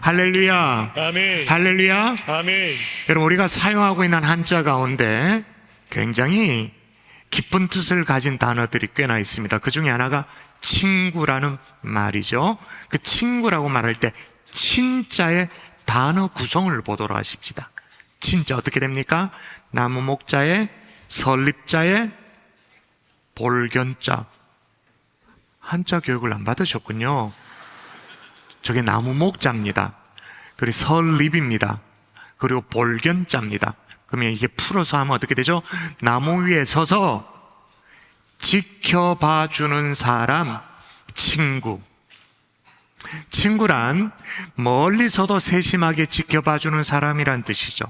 할렐루야. 아멘. 할렐루야. 아멘. 여러분, 우리가 사용하고 있는 한자 가운데 굉장히 깊은 뜻을 가진 단어들이 꽤나 있습니다. 그 중에 하나가 친구라는 말이죠. 그 친구라고 말할 때 친자의 단어 구성을 보도록 하십시다. 친자 어떻게 됩니까? 나무 목자에 설립자에 볼견자. 한자 교육을 안 받으셨군요. 저게 나무 목자입니다. 그리고 설립입니다. 그리고 볼견자입니다. 그러면 이게 풀어서 하면 어떻게 되죠? 나무 위에 서서 지켜봐 주는 사람, 친구. 친구란 멀리서도 세심하게 지켜봐 주는 사람이란 뜻이죠.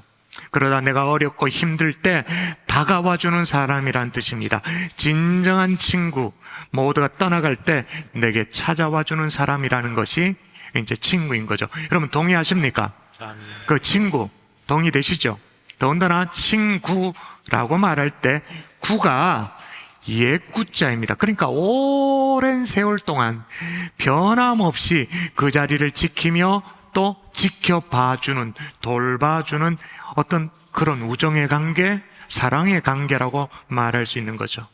그러다 내가 어렵고 힘들 때 다가와 주는 사람이란 뜻입니다. 진정한 친구, 모두가 떠나갈 때 내게 찾아와 주는 사람이라는 것이 이제 친구인 거죠. 여러분 동의하십니까? 그 친구 동의되시죠? 더군다나 친구라고 말할 때 구가 옛구자입니다. 그러니까 오랜 세월 동안 변함없이 그 자리를 지키며 또 지켜봐주는, 돌봐주는 어떤 그런 우정의 관계, 사랑의 관계라고 말할 수 있는 거죠.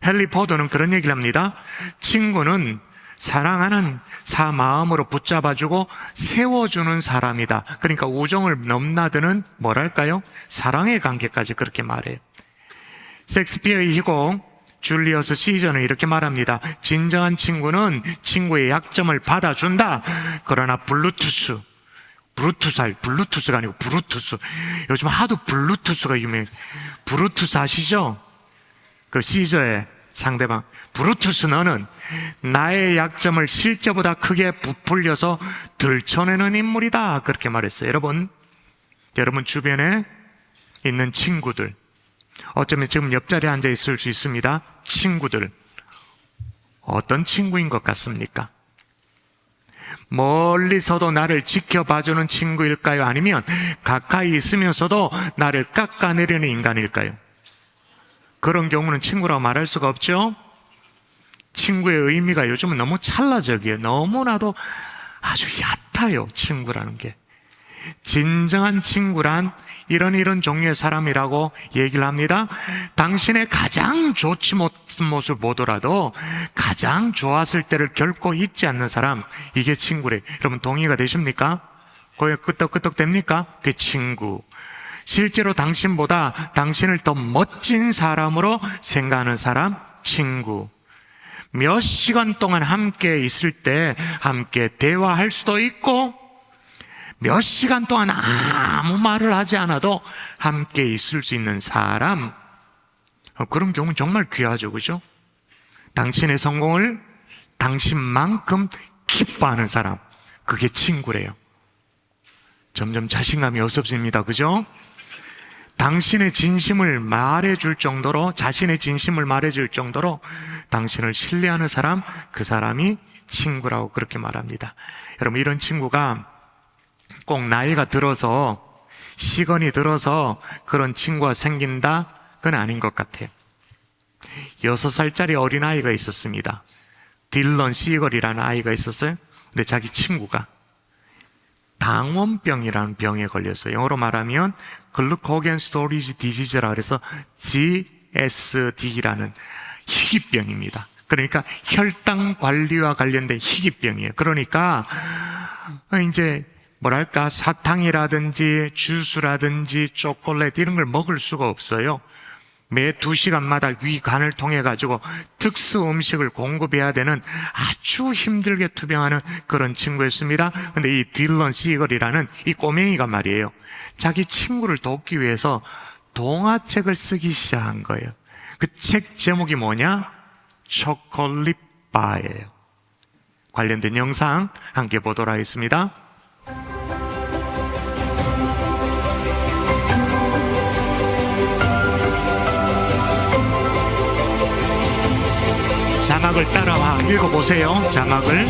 헨리 포드는 그런 얘기를 합니다. 친구는 사랑하는 마음으로 붙잡아주고 세워주는 사람이다. 그러니까 우정을 넘나드는 뭐랄까요? 사랑의 관계까지 그렇게 말해요. 셰익스피어의 희곡 줄리어스 시저는 이렇게 말합니다. 진정한 친구는 친구의 약점을 받아준다. 그러나 블루투스가 아니고 브루투스. 요즘 하도 블루투스가 유명해요. 브루투스 아시죠? 그 시저의 상대방. 브루투스 너는 나의 약점을 실제보다 크게 부풀려서 들춰내는 인물이다. 그렇게 말했어요. 여러분 주변에 있는 친구들, 어쩌면 지금 옆자리에 앉아 있을 수 있습니다. 친구들, 어떤 친구인 것 같습니까? 멀리서도 나를 지켜봐주는 친구일까요? 아니면 가까이 있으면서도 나를 깎아내리는 인간일까요? 그런 경우는 친구라고 말할 수가 없죠. 친구의 의미가 요즘은 너무 찰나적이에요. 너무나도 아주 얕아요, 친구라는 게. 진정한 친구란 이런 종류의 사람이라고 얘기를 합니다. 당신의 가장 좋지 못한 모습을 보더라도 가장 좋았을 때를 결코 잊지 않는 사람, 이게 친구래. 여러분 동의가 되십니까? 거기에 끄떡끄떡 됩니까? 그게 친구. 실제로 당신보다 당신을 더 멋진 사람으로 생각하는 사람, 친구. 몇 시간 동안 함께 있을 때 함께 대화할 수도 있고, 몇 시간 동안 아무 말을 하지 않아도 함께 있을 수 있는 사람, 그런 경우는 정말 귀하죠, 그죠? 당신의 성공을 당신만큼 기뻐하는 사람, 그게 친구래요. 점점 자신감이 없어집니다, 그죠? 당신의 진심을 말해줄 정도로, 자신의 진심을 말해줄 정도로 당신을 신뢰하는 사람, 그 사람이 친구라고 그렇게 말합니다. 여러분, 이런 친구가 꼭 나이가 들어서, 시건이 들어서 그런 친구가 생긴다? 그건 아닌 것 같아요. 6살짜리 어린아이가 있었습니다. 딜런 시걸이라는 아이가 있었어요. 근데 자기 친구가 당원병이라는 병에 걸렸어요. 영어로 말하면 글루코겐 스토리지 디지즈라 그래서 GSD라는 희귀병입니다. 그러니까 혈당 관리와 관련된 희귀병이에요. 그러니까 이제 뭐랄까, 사탕이라든지 주스라든지 초콜릿 이런 걸 먹을 수가 없어요. 매 2시간마다 위관을 통해 가지고 특수 음식을 공급해야 되는 아주 힘들게 투병하는 그런 친구였습니다. 근데 이 딜런 시걸이라는 이 꼬맹이가 말이에요, 자기 친구를 돕기 위해서 동화책을 쓰기 시작한 거예요. 그 책 제목이 뭐냐? 초콜릿 바예요. 관련된 영상 함께 보도록 하겠습니다. 자막을 따라와 읽어보세요. 자막을.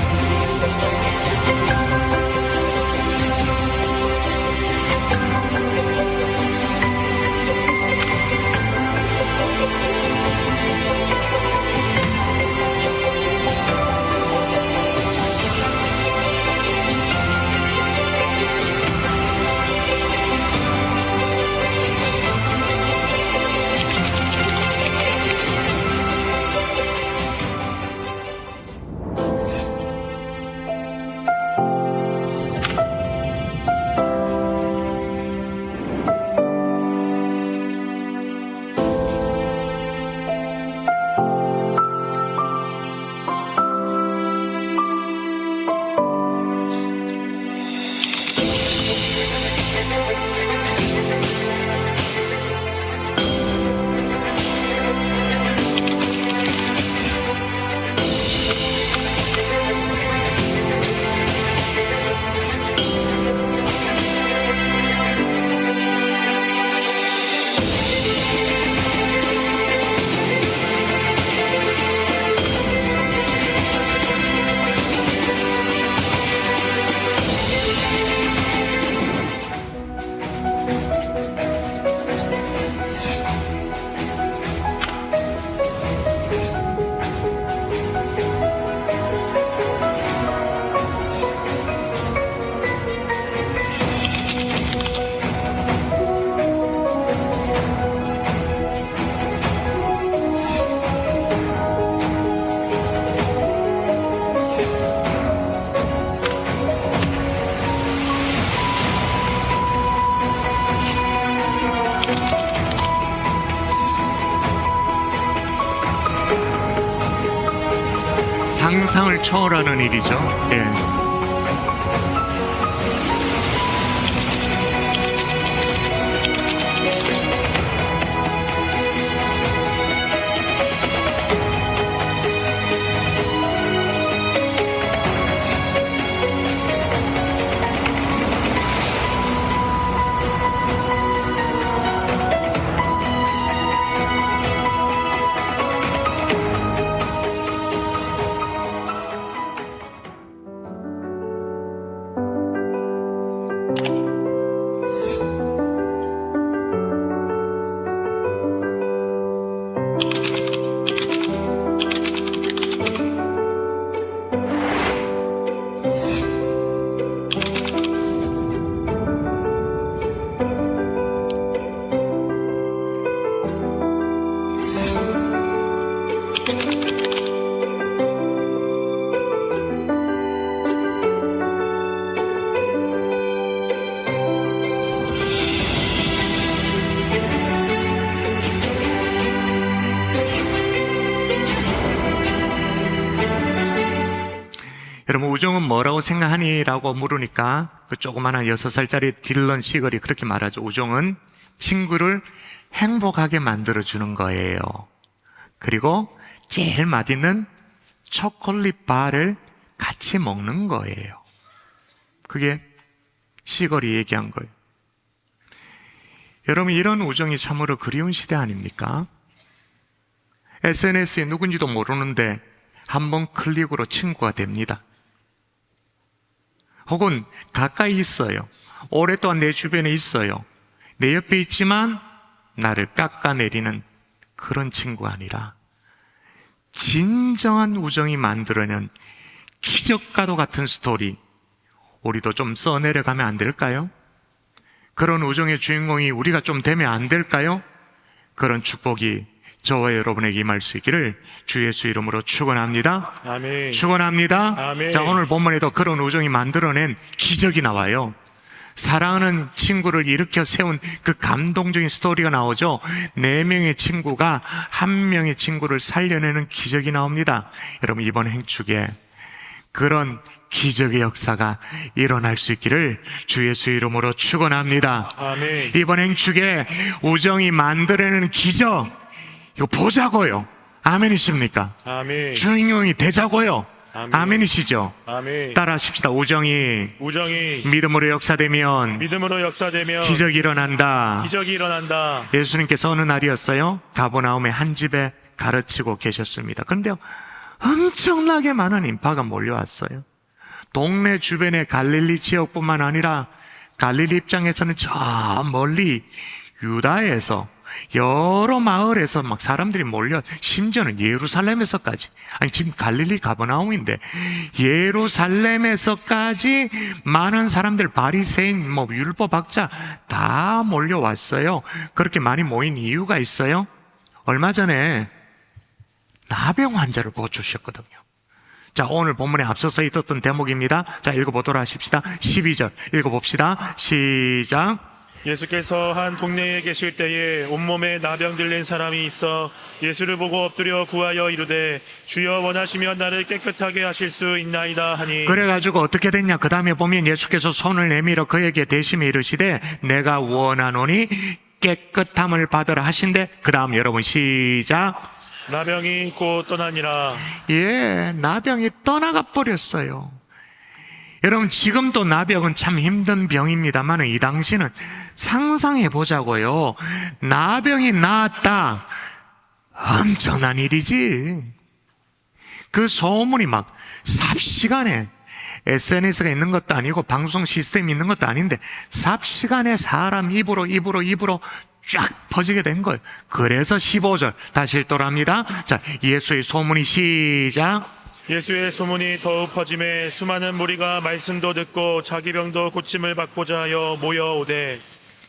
상상을 초월하는 일이죠. 예. 여러분, 우정은 뭐라고 생각하니? 라고 물으니까 그 조그마한 6살짜리 딜런 시걸이 그렇게 말하죠. 우정은 친구를 행복하게 만들어주는 거예요. 그리고 제일 맛있는 초콜릿 바를 같이 먹는 거예요. 그게 시걸이 얘기한 거예요. 여러분, 이런 우정이 참으로 그리운 시대 아닙니까? SNS에 누군지도 모르는데 한번 클릭으로 친구가 됩니다. 혹은 가까이 있어요. 오랫동안 내 주변에 있어요. 내 옆에 있지만 나를 깎아내리는 그런 친구가 아니라 진정한 우정이 만들어낸 기적과도 같은 스토리, 우리도 좀 써내려가면 안 될까요? 그런 우정의 주인공이 우리가 좀 되면 안 될까요? 그런 축복이 저와 여러분에게 임할 수 있기를 주 예수 이름으로 축원합니다. 아멘. 축원합니다. 아멘. 자, 오늘 본문에도 그런 우정이 만들어낸 기적이 나와요. 사랑하는 친구를 일으켜 세운 그 감동적인 스토리가 나오죠. 4명의 친구가 1명의 친구를 살려내는 기적이 나옵니다. 여러분, 이번 행축에 그런 기적의 역사가 일어날 수 있기를 주 예수 이름으로 축원합니다. 아멘. 이번 행축에 우정이 만들어내는 기적, 이거 보자고요. 아멘이십니까? 아멘. 주인공이 되자고요. 아멘. 아멘이시죠? 아멘. 따라하십시다. 우정이 믿음으로 역사되면 믿음으로 역사되면 기적이 일어난다. 기적이 일어난다. 예수님께서 어느 날이었어요? 가버나움의 한 집에 가르치고 계셨습니다. 그런데 엄청나게 많은 인파가 몰려왔어요. 동네 주변의 갈릴리 지역뿐만 아니라 갈릴리 입장에서는 저 멀리 유다에서 여러 마을에서 막 사람들이 몰려, 심지어는 예루살렘에서까지, 아니 지금 갈릴리 가버나움인데 예루살렘에서까지 많은 사람들, 바리새인, 뭐 율법학자 다 몰려왔어요. 그렇게 많이 모인 이유가 있어요. 얼마 전에 나병 환자를 고쳐주셨거든요. 자, 오늘 본문에 앞서서 있었던 대목입니다. 자, 읽어보도록 하십시다. 12절 읽어봅시다. 시작. 예수께서 한 동네에 계실 때에 온몸에 나병 들린 사람이 있어 예수를 보고 엎드려 구하여 이르되 주여 원하시면 나를 깨끗하게 하실 수 있나이다 하니 그래가지고 어떻게 됐냐? 그 다음에 보면 예수께서 손을 내밀어 그에게 대심에 이르시되 내가 원하노니 깨끗함을 받으라 하신대. 그 다음 여러분 시작. 나병이 곧 떠나니라. 예, 나병이 떠나가 버렸어요. 여러분 지금도 나병은 참 힘든 병입니다만 이 당시는 상상해 보자고요. 나병이 나았다. 엄청난 일이지. 그 소문이 막 삽시간에 SNS가 있는 것도 아니고 방송 시스템이 있는 것도 아닌데 삽시간에 사람 입으로 쫙 퍼지게 된 거예요. 그래서 15절 다시 읽도록합니다. 자, 예수의 소문이 시작. 예수의 소문이 더욱 퍼짐에 수많은 무리가 말씀도 듣고 자기 병도 고침을 받고자 하여 모여오되.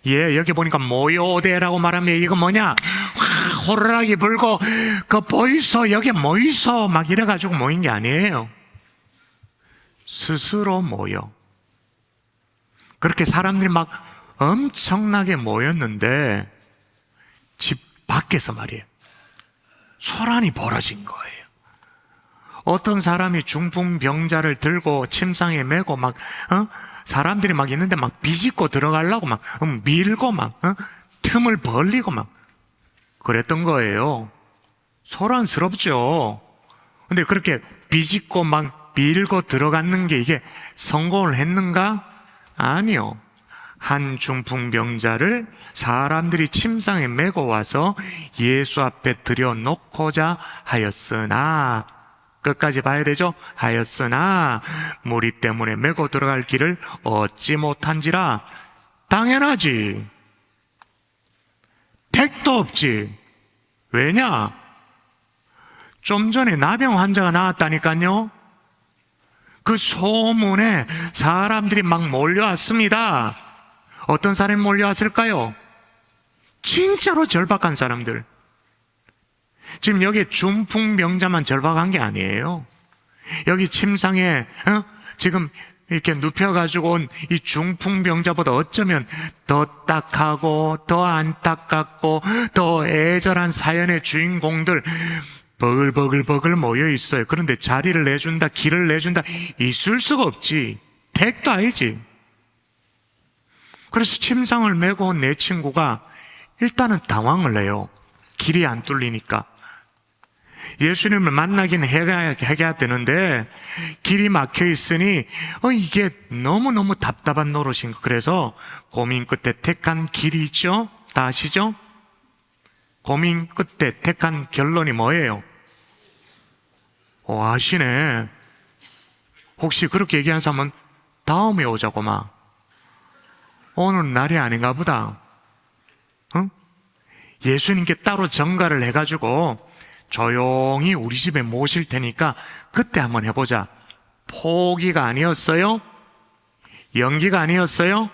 예, 여기 보니까 모여오대라고 말하면 이거 뭐냐? 와, 호루라기 불고 그 보이소 여기 모이소 막 이래가지고 모인 게 아니에요. 스스로 모여. 그렇게 사람들이 막 엄청나게 모였는데 집 밖에서 말이에요. 소란이 벌어진 거예요. 어떤 사람이 중풍병자를 들고 침상에 메고 막 사람들이 막 있는데 막 비집고 들어가려고 막 밀고 막 틈을 벌리고 막 그랬던 거예요. 소란스럽죠. 근데 그렇게 비집고 막 밀고 들어갔는 게 이게 성공을 했는가? 아니요. 한 중풍병자를 사람들이 침상에 메고 와서 예수 앞에 들여놓고자 하였으나, 끝까지 봐야 되죠? 하였으나 무리 때문에 메고 들어갈 길을 얻지 못한지라. 당연하지. 택도 없지. 왜냐? 좀 전에 나병 환자가 나왔다니까요. 그 소문에 사람들이 막 몰려왔습니다. 어떤 사람이 몰려왔을까요? 진짜로 절박한 사람들. 지금 여기 중풍병자만 절박한 게 아니에요. 여기 침상에 지금 이렇게 눕혀가지고 온 이 중풍병자보다 어쩌면 더 딱하고 더 안타깝고 더 애절한 사연의 주인공들 버글버글 모여 있어요. 그런데 자리를 내준다, 길을 내준다, 있을 수가 없지. 택도 아니지. 그래서 침상을 메고 온 내 친구가 일단은 당황을 해요. 길이 안 뚫리니까. 예수님을 만나긴 해야 되는데 길이 막혀 있으니 이게 너무너무 답답한 노릇인 거. 그래서 고민 끝에 택한 길이 있죠? 다 아시죠? 고민 끝에 택한 결론이 뭐예요? 아시네. 혹시 그렇게 얘기한 사람은 다음에 오자고 막. 오늘 날이 아닌가 보다. 예수님께 따로 전가를 해가지고 조용히 우리 집에 모실 테니까 그때 한번 해보자. 포기가 아니었어요? 연기가 아니었어요?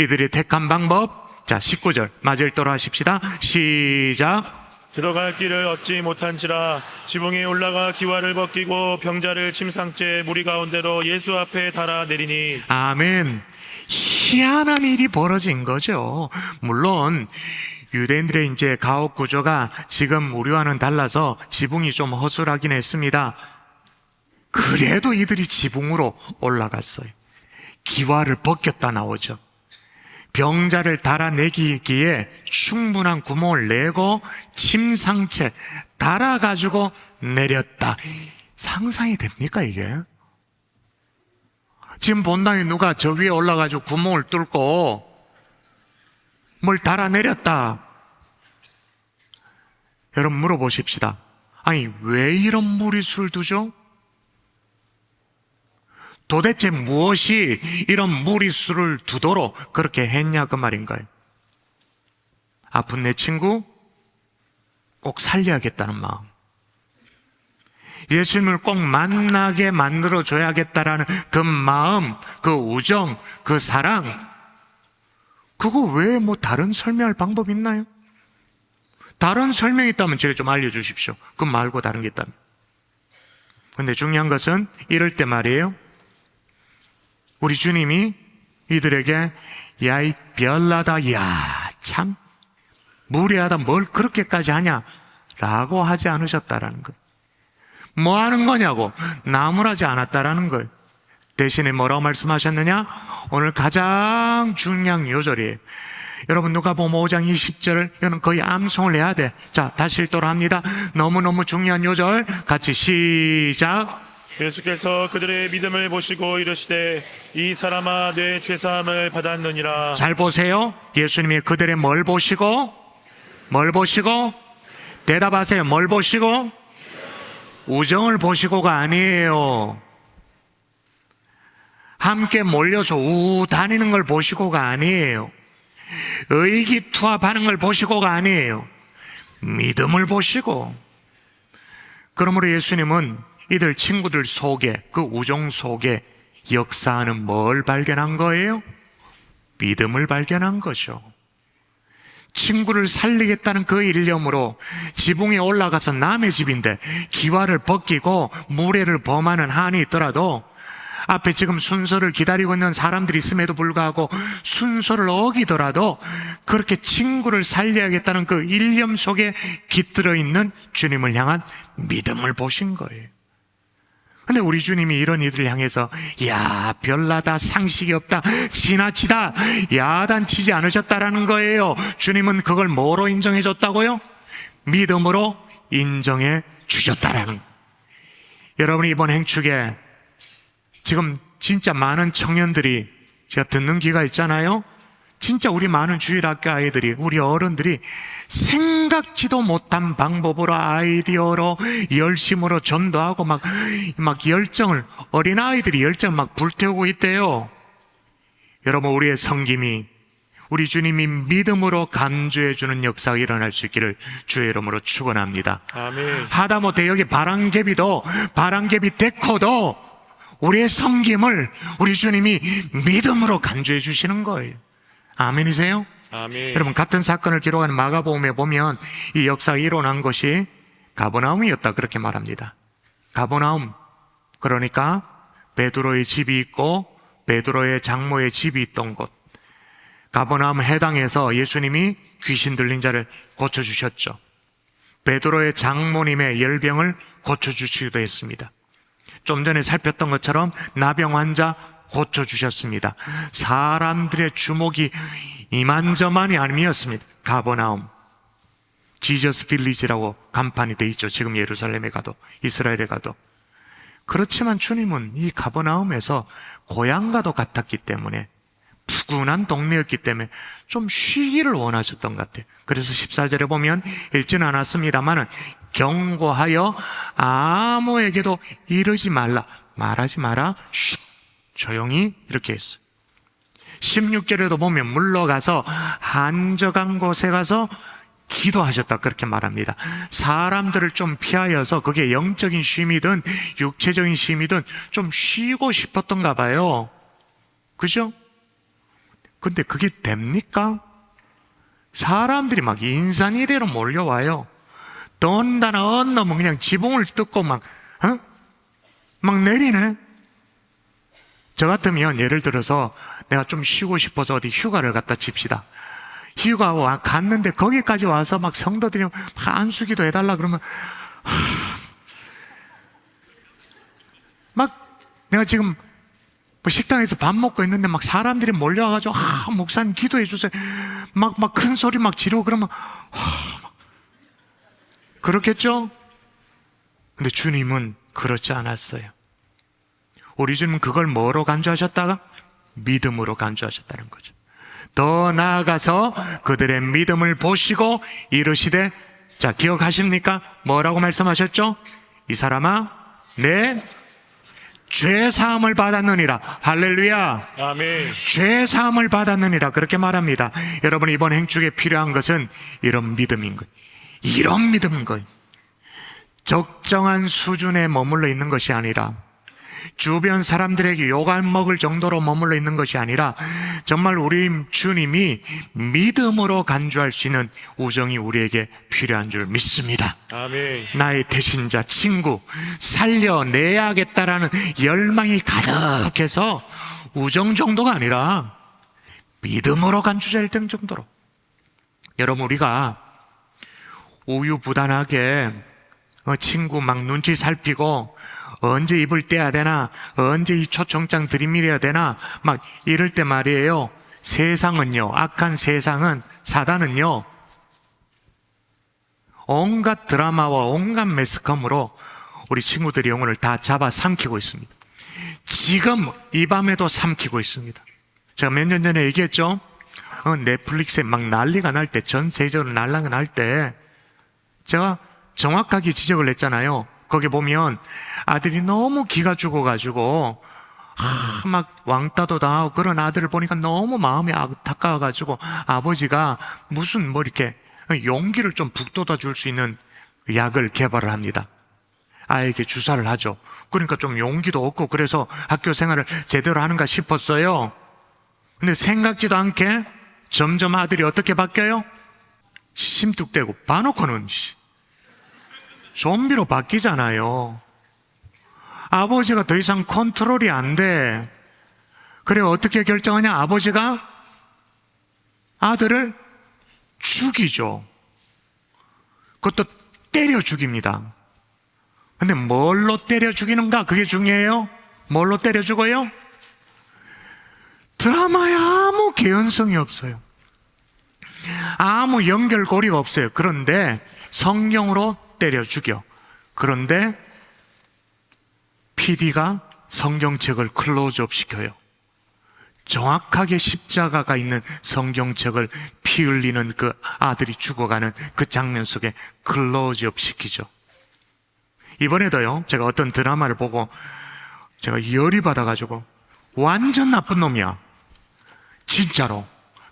이들이 택한 방법. 자, 19절 마저 읽도록 하십시다. 시작. 들어갈 길을 얻지 못한지라 지붕에 올라가 기와를 벗기고 병자를 침상째 무리 가운데로 예수 앞에 달아 내리니. 아멘. 희한한 일이 벌어진 거죠. 물론 유대인들의 이제 가옥 구조가 지금 우리와는 달라서 지붕이 좀 허술하긴 했습니다. 그래도 이들이 지붕으로 올라갔어요. 기와를 벗겼다 나오죠. 병자를 달아내기에 충분한 구멍을 내고 침상채 달아가지고 내렸다. 상상이 됩니까 이게? 지금 본당에 누가 저 위에 올라가지고 구멍을 뚫고 뭘 달아내렸다. 여러분 물어보십시다. 아니 왜 이런 무리수를 두죠? 도대체 무엇이 이런 무리수를 두도록 그렇게 했냐 그 말인가요? 아픈 내 친구 꼭 살려야겠다는 마음, 예수님을 꼭 만나게 만들어줘야겠다라는 그 마음, 그 우정, 그 사랑, 그거 외에 뭐 다른 설명할 방법이 있나요? 다른 설명이 있다면 제가 좀 알려주십시오. 그 말고 다른 게 있다면. 근데 중요한 것은 이럴 때 말이에요, 우리 주님이 이들에게 야, 이 별나다, 야, 참 무례하다, 뭘 그렇게까지 하냐 라고 하지 않으셨다라는 거예요. 뭐 하는 거냐고 나무라지 않았다라는 거예요. 대신에 뭐라고 말씀하셨느냐? 오늘 가장 중요한 요절이에요. 여러분, 누가복음 5장 20절, 이거는 거의 암송을 해야 돼. 자, 다시 읽도록 합니다. 너무너무 중요한 요절 같이 시작. 예수께서 그들의 믿음을 보시고 이르시되 이 사람아 내 죄사함을 받았느니라. 잘 보세요. 예수님이 그들의 뭘 보시고 대답하세요. 뭘 보시고? 우정을 보시고가 아니에요. 함께 몰려서 다니는 걸 보시고가 아니에요. 의기투합하는 걸 보시고가 아니에요. 믿음을 보시고. 그러므로 예수님은 이들 친구들 속에, 그 우정 속에 역사하는 뭘 발견한 거예요? 믿음을 발견한 거죠. 친구를 살리겠다는 그 일념으로 지붕에 올라가서 남의 집인데 기와를 벗기고 무례를 범하는 한이 있더라도 앞에 지금 순서를 기다리고 있는 사람들이 있음에도 불구하고 순서를 어기더라도 그렇게 친구를 살려야겠다는 그 일념 속에 깃들어 있는 주님을 향한 믿음을 보신 거예요. 근데 우리 주님이 이런 이들을 향해서 야, 별나다, 상식이 없다, 지나치다, 야단치지 않으셨다라는 거예요. 주님은 그걸 뭐로 인정해 줬다고요? 믿음으로 인정해 주셨다라는 거예요. 여러분이 이번 행축에 지금 진짜 많은 청년들이 제가 듣는 귀가 있잖아요. 진짜 우리 많은 주일학교 아이들이, 우리 어른들이 생각지도 못한 방법으로, 아이디어로, 열심으로 전도하고 막 열정을, 어린아이들이 열정을 막 불태우고 있대요. 여러분, 우리의 섬김이, 우리 주님이 믿음으로 간주해주는 역사가 일어날 수 있기를 주의 이름으로 축원합니다. 아멘. 하다못해 여기 바람개비 데코도 우리의 섬김을 우리 주님이 믿음으로 간주해 주시는 거예요. 아멘이세요? 아멘. 여러분, 같은 사건을 기록하는 마가복음에 보면 이 역사가 일어난 것이 가버나움이었다 그렇게 말합니다. 가버나움, 그러니까 베드로의 집이 있고 베드로의 장모의 집이 있던 곳, 가버나움 해당에서 예수님이 귀신 들린 자를 고쳐주셨죠. 베드로의 장모님의 열병을 고쳐주시기도 했습니다. 좀 전에 살폈던 것처럼 나병 환자 고쳐주셨습니다. 사람들의 주목이 이만저만이 아니었습니다. 가버나움, 지저스 빌리지라고 간판이 돼 있죠. 지금 예루살렘에 가도, 이스라엘에 가도. 그렇지만 주님은 이 가버나움에서 고향과도 같았기 때문에, 푸근한 동네였기 때문에 좀 쉬기를 원하셨던 것 같아요. 그래서 14절에 보면 읽지는 않았습니다만은 경고하여 아무에게도 이르지 말라, 말하지 마라, 쉿, 조용히, 이렇게 했어요. 16절에도 보면 물러가서 한적한 곳에 가서 기도하셨다 그렇게 말합니다. 사람들을 좀 피하여서 그게 영적인 쉼이든 육체적인 쉼이든 좀 쉬고 싶었던가 봐요. 그죠? 근데 그게 됩니까? 사람들이 막 인산이래로 몰려와요. 더군다나 어느 놈은 그냥 지붕을 뜯고 막 내리네. 저 같으면 예를 들어서 내가 좀 쉬고 싶어서 어디 휴가를 갔다 칩시다. 휴가 갔는데 거기까지 와서 막 성도들이 막 안수기도 해달라 그러면 막 내가 지금 뭐 식당에서 밥 먹고 있는데 막 사람들이 몰려와가지고 목사님 기도해 주세요 막 큰 소리 막 지르고 그러면 그렇겠죠? 근데 주님은 그렇지 않았어요. 우리 주님은 그걸 뭐로 간주하셨다가? 믿음으로 간주하셨다는 거죠. 더 나아가서 그들의 믿음을 보시고 이르시되, 자, 기억하십니까? 뭐라고 말씀하셨죠? 이 사람아, 내 죄사함을 받았느니라. 할렐루야. 아멘. 죄사함을 받았느니라 그렇게 말합니다. 여러분, 이번 행축에 필요한 것은 이런 믿음인 거예요. 이런 믿음인 거예요. 적정한 수준에 머물러 있는 것이 아니라, 주변 사람들에게 욕을 먹을 정도로 머물러 있는 것이 아니라, 정말 우리 주님이 믿음으로 간주할 수 있는 우정이 우리에게 필요한 줄 믿습니다. 아멘. 나의 대신자, 친구, 살려내야겠다라는 열망이 가득해서 우정 정도가 아니라 믿음으로 간 주제일 등 정도로. 여러분, 우리가 우유부단하게 친구 막 눈치 살피고 언제 입을 떼야 되나, 언제 이 초청장 들이밀어야 되나 막 이럴 때 말이에요, 세상은요, 악한 세상은, 사단은요, 온갖 드라마와 온갖 매스컴으로 우리 친구들의 영혼을 다 잡아 삼키고 있습니다. 지금 이 밤에도 삼키고 있습니다. 제가 몇 년 전에 얘기했죠. 넷플릭스에 막 난리가 날 때, 전 세계적으로 난리가 날 때 제가 정확하게 지적을 했잖아요. 거기 보면 아들이 너무 기가 죽어가지고 막 왕따도 당하고 그런 아들을 보니까 너무 마음이 안타까워가지고 아버지가 무슨 뭐 이렇게 용기를 좀 북돋아 줄 수 있는 약을 개발을 합니다. 아이에게 주사를 하죠. 그러니까 좀 용기도 얻고, 그래서 학교 생활을 제대로 하는가 싶었어요. 근데 생각지도 않게 점점 아들이 어떻게 바뀌어요? 심뚝대고 봐놓고는 좀비로 바뀌잖아요. 아버지가 더 이상 컨트롤이 안 돼. 그래, 어떻게 결정하냐? 아버지가 아들을 죽이죠. 그것도 때려 죽입니다. 근데 뭘로 때려 죽이는가? 그게 중요해요. 뭘로 때려 죽어요? 드라마에 아무 개연성이 없어요. 아무 연결고리가 없어요. 그런데 성경으로 때려 죽여. 그런데 PD가 성경책을 클로즈업 시켜요. 정확하게 십자가가 있는 성경책을 피 흘리는 그 아들이 죽어가는 그 장면 속에 클로즈업 시키죠. 이번에도요, 제가 어떤 드라마를 보고 제가 열이 받아가지고, 완전 나쁜 놈이야, 진짜로.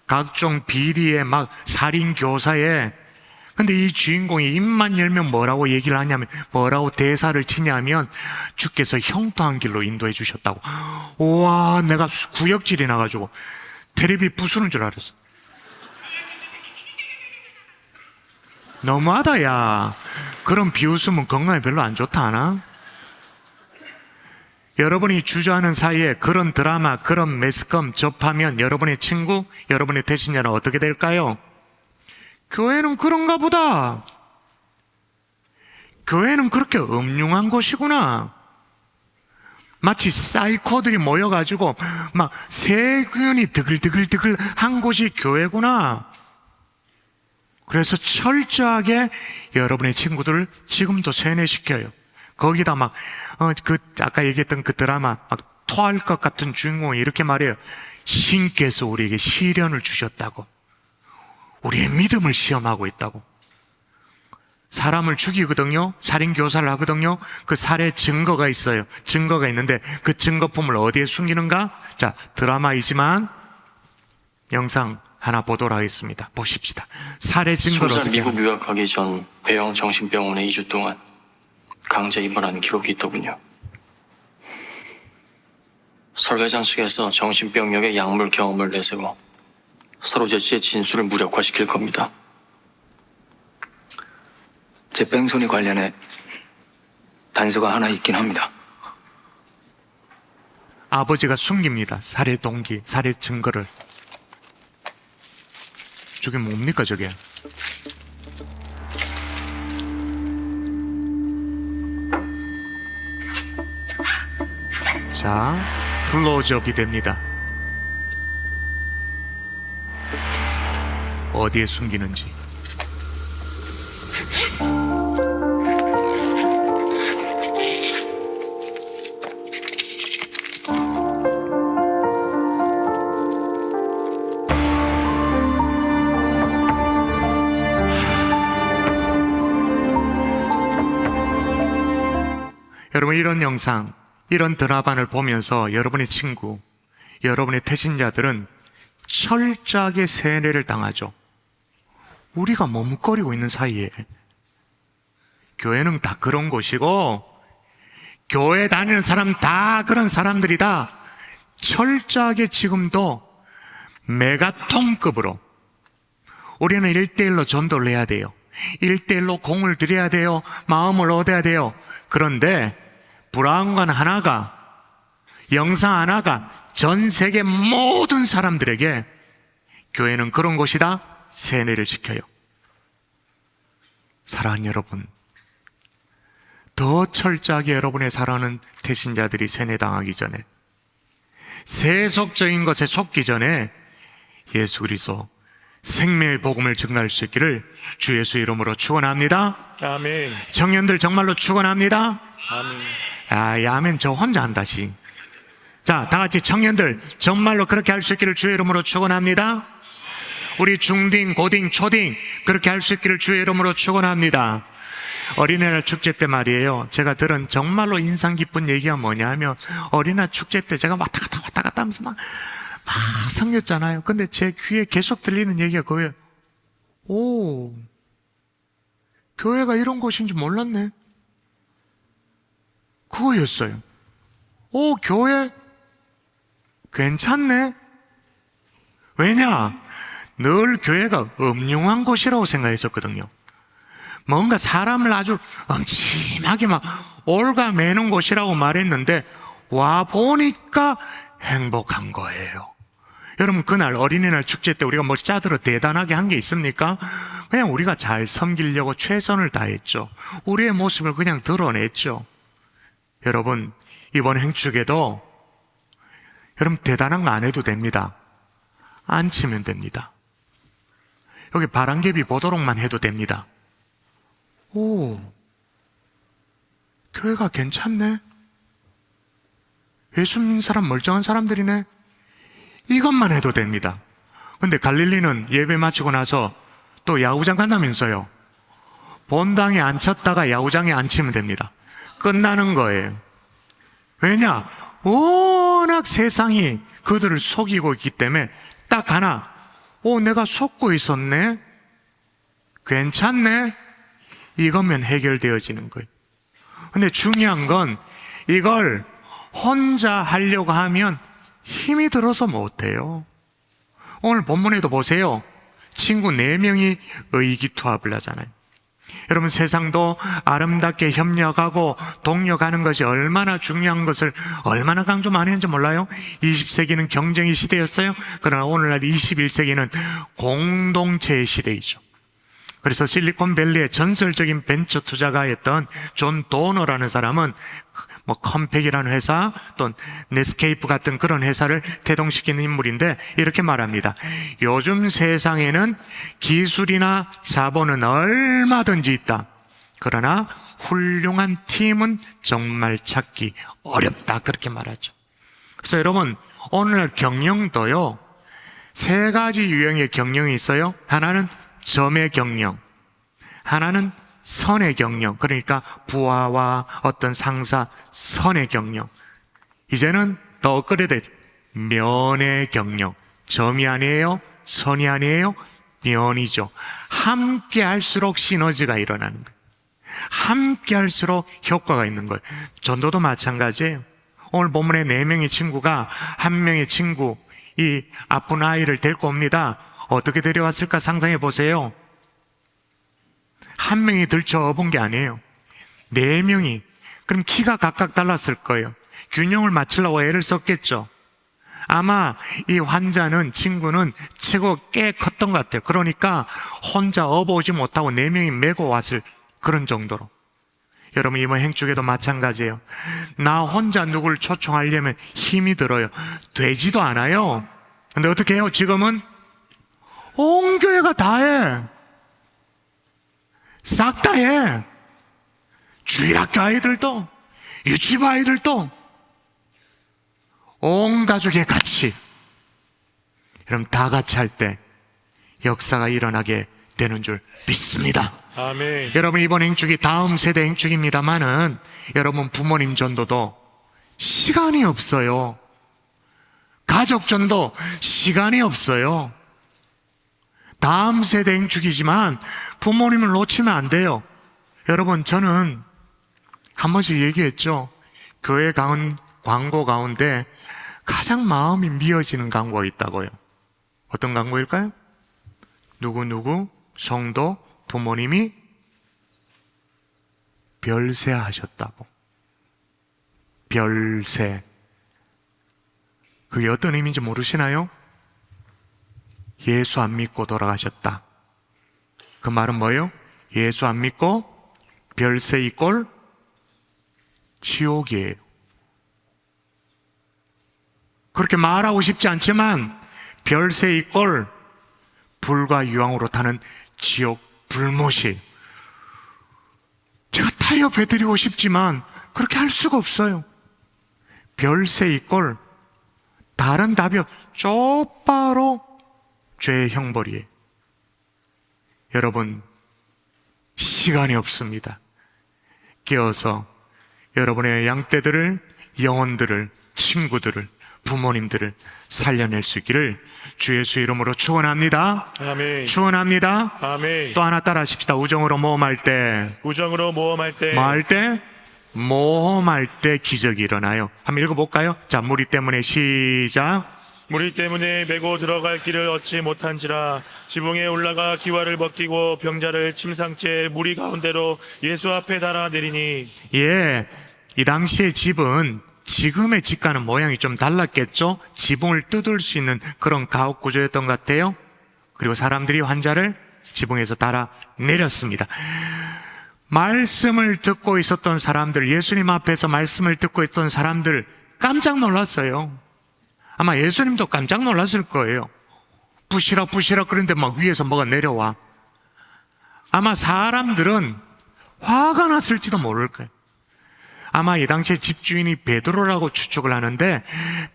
각종 비리에 막 살인 교사에. 근데 이 주인공이 입만 열면 뭐라고 얘기를 하냐면, 뭐라고 대사를 치냐면, 주께서 형통한 길로 인도해 주셨다고. 우와, 내가 구역질이 나가지고 테레비 부수는 줄 알았어. 너무하다, 야. 그런 비웃음은 건강에 별로 안 좋다 하나? 여러분이 주저하는 사이에 그런 드라마, 그런 매스컴 접하면 여러분의 친구, 여러분의 대신자는 어떻게 될까요? 교회는 그런가 보다. 교회는 그렇게 음흉한 곳이구나. 마치 사이코들이 모여가지고 막 세균이 드글드글드글 한 곳이 교회구나. 그래서 철저하게 여러분의 친구들을 지금도 세뇌시켜요. 거기다 막 아까 얘기했던 그 드라마, 막 토할 것 같은 주인공이 이렇게 말해요. 신께서 우리에게 시련을 주셨다고. 우리의 믿음을 시험하고 있다고. 사람을 죽이거든요. 살인교사를 하거든요. 그 살해 증거가 있어요. 증거가 있는데 그 증거품을 어디에 숨기는가? 자, 드라마이지만 영상 하나 보도록 하겠습니다. 보십시다. 살해 증거를 소자 어떻게 미국 유학하기 전 배영 정신병원에 2주 동안 강제 입원한 기록이 있더군요. 설회장 측에서 정신병력의 약물 경험을 내세워 서로제 씨의 진술을 무력화시킬 겁니다. 제 뺑소니 관련해 단서가 하나 있긴 합니다. 아버지가 숨깁니다. 살해 동기, 살해 증거를. 저게 뭡니까, 저게? 자, 클로즈업이 됩니다. 어디에 숨기는지. 여러분, 이런 영상, 이런 드라마를 보면서 여러분의 친구, 여러분의 태신자들은 철저하게 세뇌를 당하죠. 우리가 머뭇거리고 있는 사이에. 교회는 다 그런 곳이고, 교회 다니는 사람 다 그런 사람들이다. 철저하게 지금도 메가톤급으로 우리는 1대1로 전도를 해야 돼요. 1대1로 공을 들여야 돼요. 마음을 얻어야 돼요. 그런데 브라운관 하나가, 영상 하나가 전 세계 모든 사람들에게 교회는 그런 곳이다. 세뇌를 시켜요. 사랑하는 여러분, 더 철저하게 여러분의 사랑하는 태신자들이 세뇌당하기 전에, 세속적인 것에 속기 전에 예수 그리스도 생명의 복음을 증가할 수 있기를 주 예수 이름으로 축원합니다. 아멘. 청년들 정말로 축원합니다. 아멘. 아멘. 저 혼자 한다시. 자, 다 같이 청년들 정말로 그렇게 할 수 있기를 주의 이름으로 축원합니다. 우리 중딩, 고딩, 초딩 그렇게 할 수 있기를 주의 이름으로 축원합니다. 어린이날 축제 때 말이에요, 제가 들은 정말로 인상 깊은 얘기가 뭐냐 하면, 어린이날 축제 때 제가 왔다 갔다 하면서 막 섬겼잖아요. 근데 제 귀에 계속 들리는 얘기가 그거예요. 오, 교회가 이런 곳인지 몰랐네. 그거였어요. 오, 교회 괜찮네. 왜냐? 늘 교회가 음흉한 곳이라고 생각했었거든요. 뭔가 사람을 아주 음침하게 막 올가매는 곳이라고 말했는데, 와 보니까 행복한 거예요. 여러분, 그날 어린이날 축제 때 우리가 뭐 짜들어 대단하게 한 게 있습니까? 그냥 우리가 잘 섬기려고 최선을 다했죠. 우리의 모습을 그냥 드러냈죠. 여러분, 이번 행축에도 여러분 대단한 거 안 해도 됩니다. 안 치면 됩니다. 여기 바람개비 보도록만 해도 됩니다. 오, 교회가 괜찮네. 예수 믿는 사람 멀쩡한 사람들이네. 이것만 해도 됩니다. 근데 갈릴리는 예배 마치고 나서 또 야구장 간다면서요. 본당에 앉혔다가 야구장에 앉히면 됩니다. 끝나는 거예요. 왜냐? 워낙 세상이 그들을 속이고 있기 때문에 딱 하나, 오, 내가 속고 있었네? 괜찮네? 이거면 해결되어지는 거예요. 근데 중요한 건 이걸 혼자 하려고 하면 힘이 들어서 못해요. 오늘 본문에도 보세요. 친구 4명이 의기투합을 하잖아요. 여러분, 세상도 아름답게 협력하고 동력하는 것이 얼마나 중요한 것을 얼마나 강조 많이 했는지 몰라요? 20세기는 경쟁의 시대였어요. 그러나 오늘날 21세기는 공동체의 시대이죠. 그래서 실리콘밸리의 전설적인 벤처 투자가였던 존 도너라는 사람은 뭐 컴팩이라는 회사, 또 네스케이프 같은 그런 회사를 태동시키는 인물인데 이렇게 말합니다. 요즘 세상에는 기술이나 자본은 얼마든지 있다. 그러나 훌륭한 팀은 정말 찾기 어렵다. 그렇게 말하죠. 그래서 여러분, 오늘날 경영도요, 3가지 유형의 경영이 있어요. 하나는 점의 경영, 하나는 선의 경영, 그러니까 부하와 어떤 상사 선의 경영. 이제는 더 업그레이드 면의 경영. 점이 아니에요, 선이 아니에요, 면이죠. 함께 할수록 시너지가 일어나는 거예요. 함께 할수록 효과가 있는 거예요. 전도도 마찬가지예요. 오늘 본문에 4명의 친구가 한 명의 친구, 이 아픈 아이를 데리고 옵니다. 어떻게 데려왔을까 상상해 보세요. 한 명이 들쳐 업은 게 아니에요. 4명이. 그럼 키가 각각 달랐을 거예요. 균형을 맞추려고 애를 썼겠죠. 아마 이 환자는, 친구는 최고 꽤 컸던 것 같아요. 그러니까 혼자 업어오지 못하고 4명이 메고 왔을 그런 정도로. 여러분, 이번 행축에도 마찬가지예요. 나 혼자 누굴 초청하려면 힘이 들어요. 되지도 않아요. 근데 어떻게 해요? 지금은 온 교회가 다 해. 싹 다 해. 주일학교 아이들도, 유치부 아이들도, 온 가족의 같이. 여러분, 다 같이 할 때 역사가 일어나게 되는 줄 믿습니다. 아멘. 여러분, 이번 행축이 다음 세대 행축입니다만은 여러분, 부모님 전도도 시간이 없어요. 가족 전도 시간이 없어요. 다음 세대 행축이지만 부모님을 놓치면 안 돼요. 여러분, 저는 한 번씩 얘기했죠. 교회 광고 가운데 가장 마음이 미어지는 광고가 있다고요. 어떤 광고일까요? 누구누구 성도 부모님이 별세 하셨다고. 별세. 그게 어떤 의미인지 모르시나요? 예수 안 믿고 돌아가셨다. 그 말은 뭐예요? 예수 안 믿고 별세이 꼴 지옥이에요. 그렇게 말하고 싶지 않지만 별세이 꼴 불과 유황으로 타는 지옥 불못이, 제가 타협해드리고 싶지만 그렇게 할 수가 없어요. 별세이 꼴, 다른 답이 쪽바로 죄의 형벌이에요. 여러분, 시간이 없습니다. 깨어서 여러분의 양떼들을, 영혼들을, 친구들을, 부모님들을 살려낼 수 있기를 주 예수 이름으로 축원합니다. 아멘. 축원합니다. 아멘. 또 하나 따라 하십시다. 우정으로 모험할 때, 우정으로 모험할 때, 뭐 할 때? 모험할 때 기적이 일어나요. 한번 읽어볼까요? 자, 무리 때문에 시작. 무리 때문에 메고 들어갈 길을 얻지 못한지라 지붕에 올라가 기와를 벗기고 병자를 침상째 무리 가운데로 예수 앞에 달아 내리니. 예, 이 당시의 집은 지금의 집과는 모양이 좀 달랐겠죠? 지붕을 뜯을 수 있는 그런 가옥 구조였던 것 같아요. 그리고 사람들이 환자를 지붕에서 달아 내렸습니다. 말씀을 듣고 있었던 사람들, 예수님 앞에서 말씀을 듣고 있던 사람들 깜짝 놀랐어요. 아마 예수님도 깜짝 놀랐을 거예요. 부시락 그런데 막 위에서 뭐가 내려와. 아마 사람들은 화가 났을지도 모를 거예요. 아마 이 당시에 집주인이 베드로라고 추측을 하는데,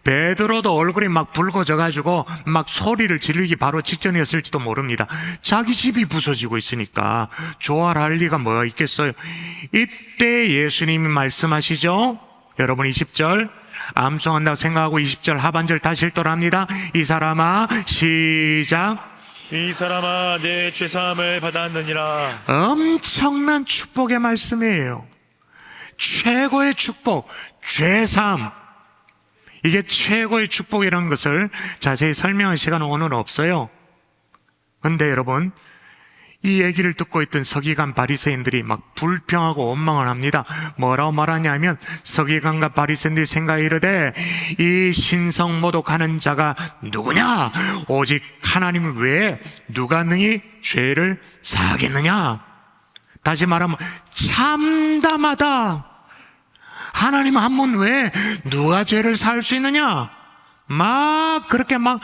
베드로도 얼굴이 막 붉어져가지고 막 소리를 지르기 바로 직전이었을지도 모릅니다. 자기 집이 부서지고 있으니까 좋아할 리가 뭐가 있겠어요. 이때 예수님이 말씀하시죠. 여러분 20절 암송한다고 생각하고 20절 하반절 다시 읽도록 합니다. 이 사람아, 시작. 이 사람아, 내 죄사함을 받았느니라. 엄청난 축복의 말씀이에요. 최고의 축복, 죄사함. 이게 최고의 축복이라는 것을 자세히 설명할 시간은 오늘은 없어요. 근데 여러분, 이 얘기를 듣고 있던 서기관 바리새인들이 막 불평하고 원망을 합니다. 뭐라고 말하냐면, 서기관과 바리새인들이 생각해 이르되 이 신성모독하는 자가 누구냐? 오직 하나님 외에 누가 능히 죄를 사하겠느냐? 다시 말하면 참담하다. 하나님 한 분 외에 누가 죄를 사할 수 있느냐? 막 그렇게 막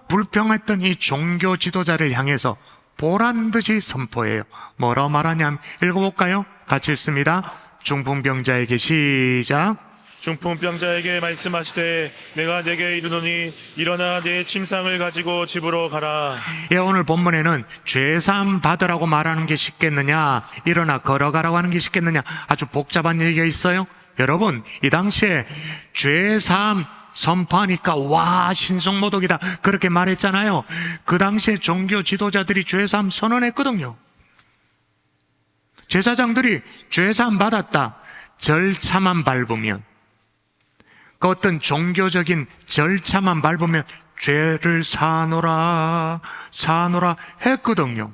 불평했던 이 종교 지도자를 향해서 보란 듯이 선포해요. 뭐라고 말하냐면, 읽어볼까요? 같이 읽습니다. 중풍병자에게 시작. 중풍병자에게 말씀하시되 내가 내게 이르노니 일어나 내 침상을 가지고 집으로 가라. 예, 오늘 본문에는 죄사함 받으라고 말하는 게 쉽겠느냐, 일어나 걸어가라고 하는 게 쉽겠느냐, 아주 복잡한 얘기가 있어요. 여러분, 이 당시에 죄사함 선포하니까 와, 신성모독이다 그렇게 말했잖아요. 그 당시에 종교 지도자들이 죄사함 선언했거든요. 제사장들이 죄사함 받았다, 절차만 밟으면, 그 어떤 종교적인 절차만 밟으면 죄를 사노라 했거든요.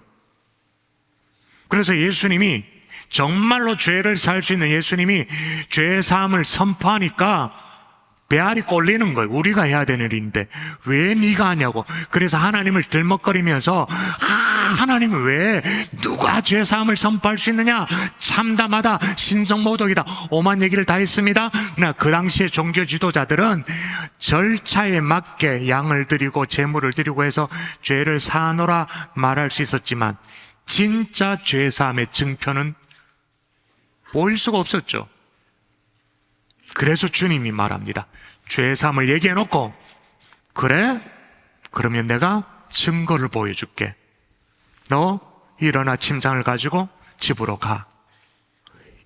그래서 예수님이, 정말로 죄를 살 수 있는 예수님이 죄사함을 선포하니까 배알이 꼴리는 거예요. 우리가 해야 되는 일인데 왜 네가 하냐고. 그래서 하나님을 들먹거리면서 하나님은 왜 누가 죄사함을 선포할 수 있느냐, 참담하다, 신성모독이다, 오만 얘기를 다 했습니다. 그러나 그 당시에 종교 지도자들은 절차에 맞게 양을 드리고 제물을 드리고 해서 죄를 사노라 말할 수 있었지만, 진짜 죄사함의 증표는 보일 수가 없었죠. 그래서 주님이 말합니다. 죄사함을 얘기해놓고, 그래? 그러면 내가 증거를 보여줄게. 너 일어나 침상을 가지고 집으로 가.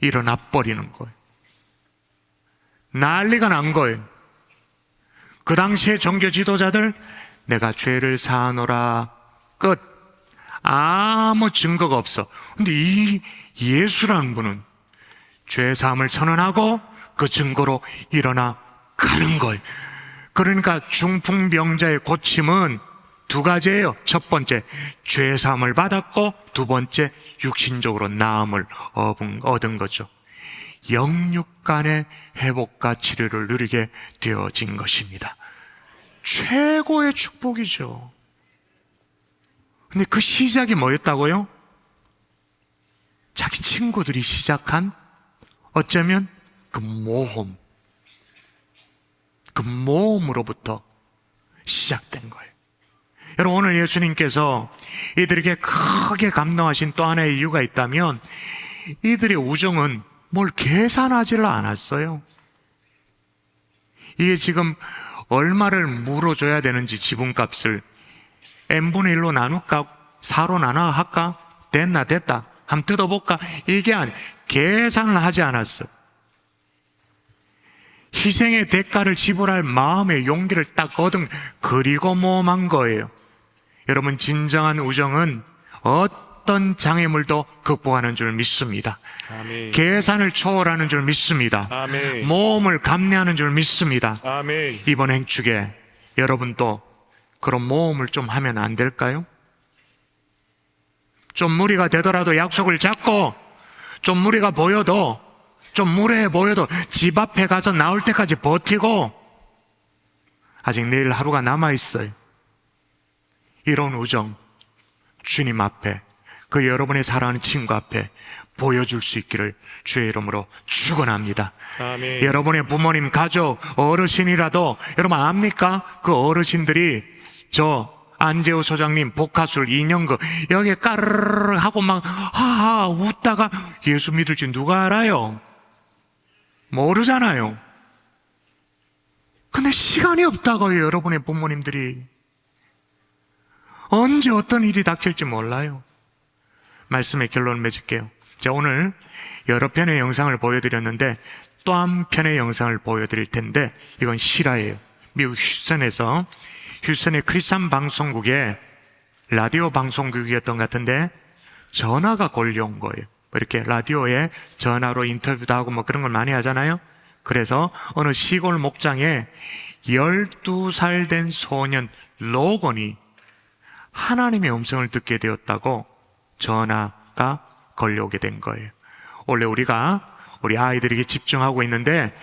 일어나 버리는 거예요. 난리가 난 거예요. 그 당시에 종교 지도자들, 내가 죄를 사하노라, 끝. 아무 증거가 없어. 근데 이 예수라는 분은 죄사함을 선언하고 그 증거로 일어나 가는 거예요. 그러니까 중풍병자의 고침은 두 가지예요. 첫 번째, 죄사함을 받았고, 두 번째, 육신적으로 나음을 얻은 거죠. 영육간의 회복과 치료를 누리게 되어진 것입니다. 최고의 축복이죠. 근데 그 시작이 뭐였다고요? 자기 친구들이 시작한 어쩌면 그 모험으로부터 시작된 거예요. 여러분, 오늘 예수님께서 이들에게 크게 감동하신 또 하나의 이유가 있다면 이들의 우정은 뭘 계산하지를 않았어요. 이게 지금 얼마를 물어줘야 되는지 지분값을 n분의 1로 나눌까? 4로 나눠 할까? 됐다. 한번 뜯어볼까? 이게 계산을 하지 않았어요. 희생의 대가를 지불할 마음의 용기를 딱 얻은, 그리고 모험한 거예요. 여러분, 진정한 우정은 어떤 장애물도 극복하는 줄 믿습니다. 아멘. 계산을 초월하는 줄 믿습니다. 아멘. 모험을 감내하는 줄 믿습니다. 아멘. 이번 행축에 여러분도 그런 모험을 좀 하면 안 될까요? 좀 무리가 되더라도 약속을 잡고, 좀 무리가 보여도, 좀 무례해 보여도 집 앞에 가서 나올 때까지 버티고, 아직 내일 하루가 남아있어요. 이런 우정, 주님 앞에, 그 여러분의 사랑하는 친구 앞에 보여줄 수 있기를 주의 이름으로 축원합니다. 아멘. 여러분의 부모님, 가족, 어르신이라도 여러분 압니까? 그 어르신들이 저 안재호 소장님 복화술 인형그 여기에 까르르 하고 막 하하 웃다가 예수 믿을지 누가 알아요? 모르잖아요. 근데 시간이 없다고요. 여러분의 부모님들이 언제 어떤 일이 닥칠지 몰라요. 말씀의 결론을 맺을게요. 자, 오늘 여러 편의 영상을 보여드렸는데 또 한 편의 영상을 보여드릴 텐데 이건 실화예요. 미국 휴스턴에서, 휴스턴의 크리스찬 방송국의 라디오 방송국이었던 것 같은데 전화가 걸려온 거예요. 이렇게 라디오에 전화로 인터뷰도 하고 뭐 그런 걸 많이 하잖아요. 그래서 어느 시골 목장에 12살 된 소년 로건이 하나님의 음성을 듣게 되었다고 전화가 걸려오게 된 거예요. 원래 우리가 우리 아이들에게 집중하고 있는데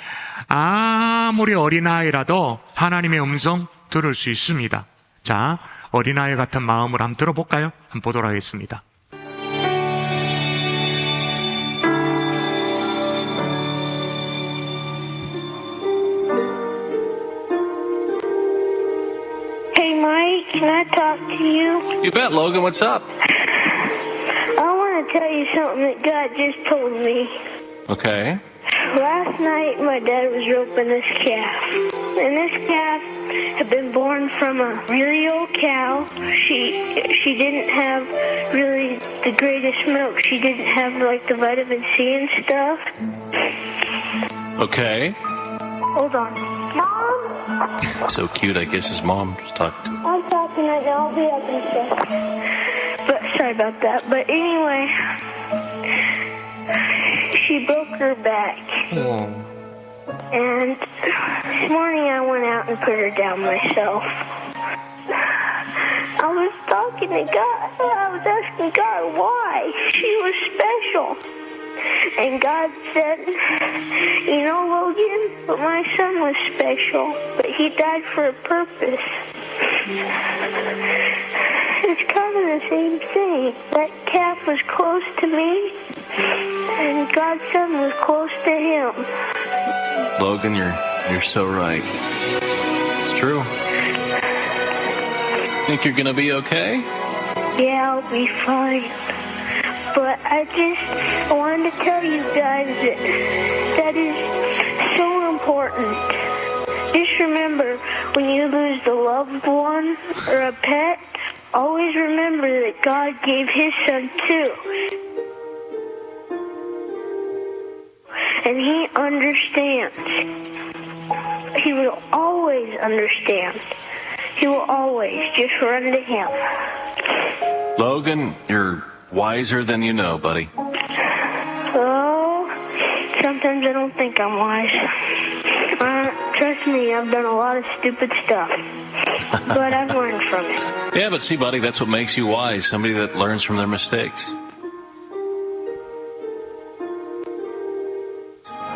아무리 어린아이라도 하나님의 음성 들을 수 있습니다. 자, 어린아이 같은 마음으로 한번 들어볼까요? 한번 보도록 하겠습니다. Hey, Mike, can I talk to you? You bet, Logan. What's up? I want to tell you something that God just told me. Okay. Last night, my dad was roping this calf. And this calf had been born from a really old cow. She didn't have really the greatest milk. She didn't have, like, the vitamin C and stuff. Okay. Hold on. Mom? So cute. I guess his mom just talked to him. I'm talking right now. I'll be up in a second. But sorry about that. But anyway, she broke her back. And this morning I went out and put her down myself. I was talking to God. I was asking God why. She was special. And God said, you know, Logan, but my son was special, but he died for a purpose. It's kind of the same thing. That calf was close to me, and God's son was close to him. Logan, you're so right. It's true. Think you're gonna be okay? Yeah, I'll be fine. But I wanted to tell you guys that is so important. Just remember, when you lose a loved one or a pet, always remember that God gave his son too. And he understands. He will always understand. He will always just run to him. Logan, you're wiser than you know, buddy. Oh, sometimes I don't think I'm wise. Trust me, I've done a lot of stupid stuff. But I've learned from it. Yeah, but see, buddy, that's what makes you wise. Somebody that learns from their mistakes.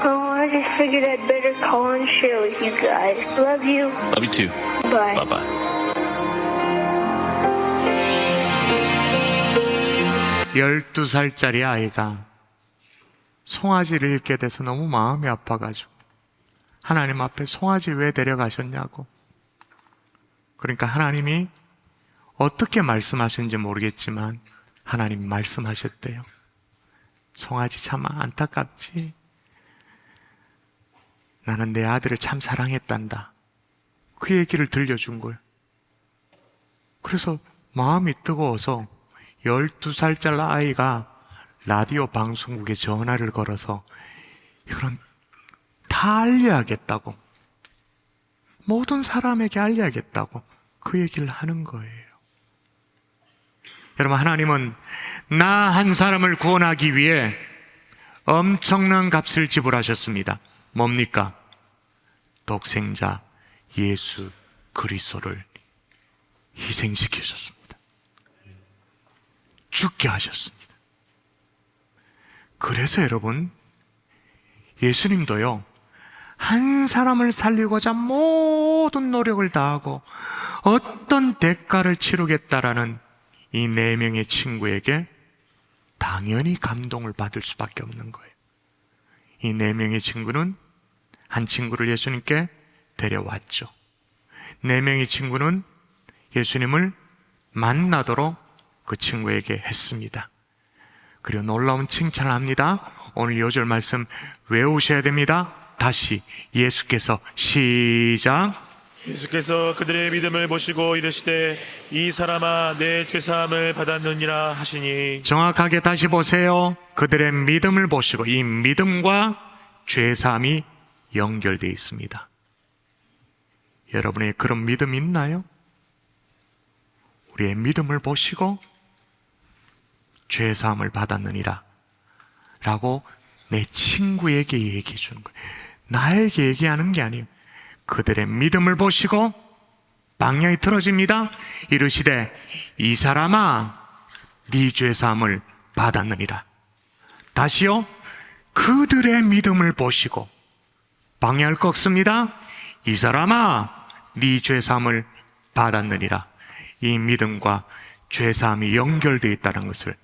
Oh, I just figured I'd better call and share with you guys. Love you. Love you too. Bye. Bye-bye. 12살짜리 아이가 송아지를 잃게 돼서 너무 마음이 아파가지고 하나님 앞에 송아지 왜 데려가셨냐고. 그러니까 하나님이 어떻게 말씀하셨는지 모르겠지만 하나님 말씀하셨대요. 송아지 참 안타깝지. 나는 내 아들을 참 사랑했단다. 그 얘기를 들려준 거예요. 그래서 마음이 뜨거워서 12살짜리 아이가 라디오 방송국에 전화를 걸어서 이거는 다 알려야겠다고, 모든 사람에게 알려야겠다고 그 얘기를 하는 거예요. 여러분, 하나님은 나 한 사람을 구원하기 위해 엄청난 값을 지불하셨습니다. 뭡니까? 독생자 예수 그리스도를 희생시키셨습니다. 죽게 하셨습니다. 그래서 여러분, 예수님도요, 한 사람을 살리고자 모든 노력을 다하고 어떤 대가를 치르겠다라는 이 4명의 친구에게 당연히 감동을 받을 수밖에 없는 거예요. 이 4명의 친구는 한 친구를 예수님께 데려왔죠. 4명의 친구는 예수님을 만나도록 그 친구에게 했습니다. 그리고 놀라운 칭찬을 합니다. 오늘 요절 말씀 외우셔야 됩니다. 다시 예수께서 시작. 예수께서 그들의 믿음을 보시고 이르시되 이 사람아 내 죄사함을 받았느니라 하시니. 정확하게 다시 보세요. 그들의 믿음을 보시고, 이 믿음과 죄사함이 연결되어 있습니다. 여러분의 그런 믿음 있나요? 우리의 믿음을 보시고 죄사함을 받았느니라 라고 내 친구에게 얘기해 주는 거예요. 나에게 얘기하는 게 아니에요. 그들의 믿음을 보시고 방향이 틀어집니다. 이르시되 이 사람아 네 죄사함을 받았느니라. 다시요. 그들의 믿음을 보시고 방향을 꺾습니다. 이 사람아 네 죄사함을 받았느니라. 이 믿음과 죄사함이 연결되어 있다는 것을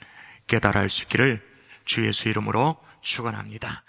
깨달아 할 수 있기를 주 예수 이름으로 축원합니다.